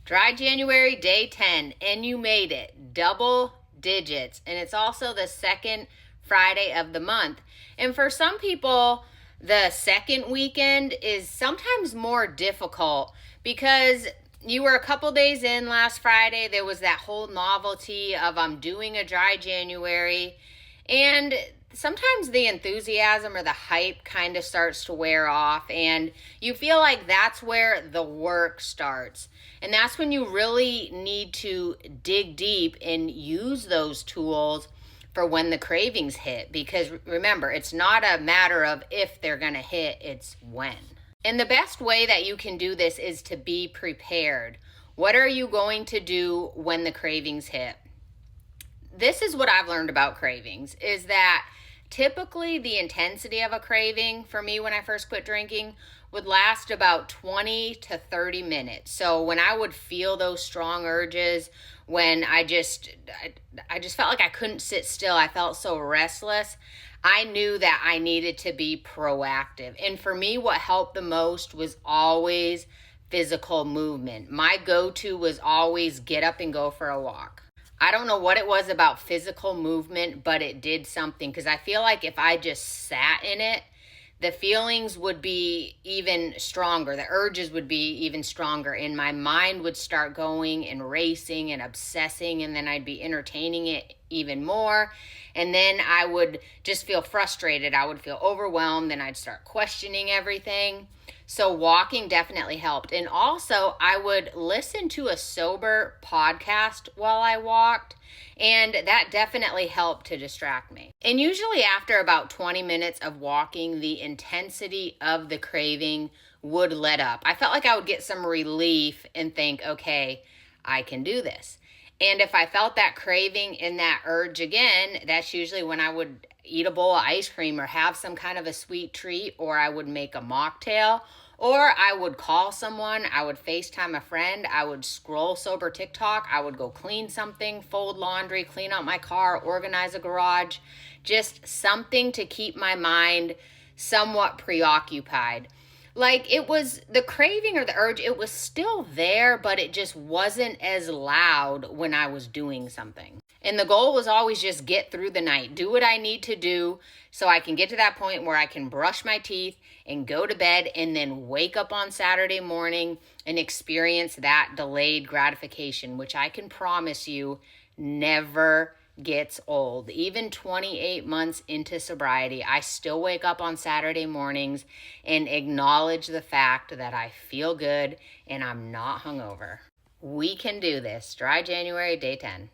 Dry January, day 10, and you made it. Double digits. And it's also the second Friday of the month. And for some people, the second weekend is sometimes more difficult because you were a couple days in last Friday. There was that whole novelty of I'm doing a dry January. And sometimes the enthusiasm or the hype kind of starts to wear off, and you feel like that's where the work starts. And that's when you really need to dig deep and use those tools for when the cravings hit. Because remember, it's not a matter of if they're going to hit, it's when. And the best way that you can do this is to be prepared. What are you going to do when the cravings hit? This is what I've learned about cravings, is that typically the intensity of a craving for me when I first quit drinking would last about 20 to 30 minutes. So when I would feel those strong urges, when I just felt like I couldn't sit still, I felt so restless, I knew that I needed to be proactive. And for me, what helped the most was always physical movement. My go-to was always get up and go for a walk. I don't know what it was about physical movement, but it did something, because I feel like if I just sat in it, the feelings would be even stronger. The urges would be even stronger, and my mind would start going and racing and obsessing, and then I'd be entertaining it even more. And then I would just feel frustrated. I would feel overwhelmed, and I'd start questioning everything. So walking definitely helped. And also, I would listen to a sober podcast while I walked, and that definitely helped to distract me. And usually after about 20 minutes of walking, the intensity of the craving would let up. I felt like I would get some relief and think, okay, I can do this. And if I felt that craving and that urge again, that's usually when I would eat a bowl of ice cream or have some kind of a sweet treat, or I would make a mocktail, or I would call someone, I would FaceTime a friend, I would scroll sober TikTok, I would go clean something, fold laundry, clean out my car, organize a garage, just something to keep my mind somewhat preoccupied. Like, it was the craving or the urge, it was still there, but it just wasn't as loud when I was doing something. And the goal was always just get through the night, do what I need to do so I can get to that point where I can brush my teeth and go to bed and then wake up on Saturday morning and experience that delayed gratification, which I can promise you never gets old. Even 28 months into sobriety, I still wake up on Saturday mornings and acknowledge the fact that I feel good and I'm not hungover. We can do this. Dry January, day 10.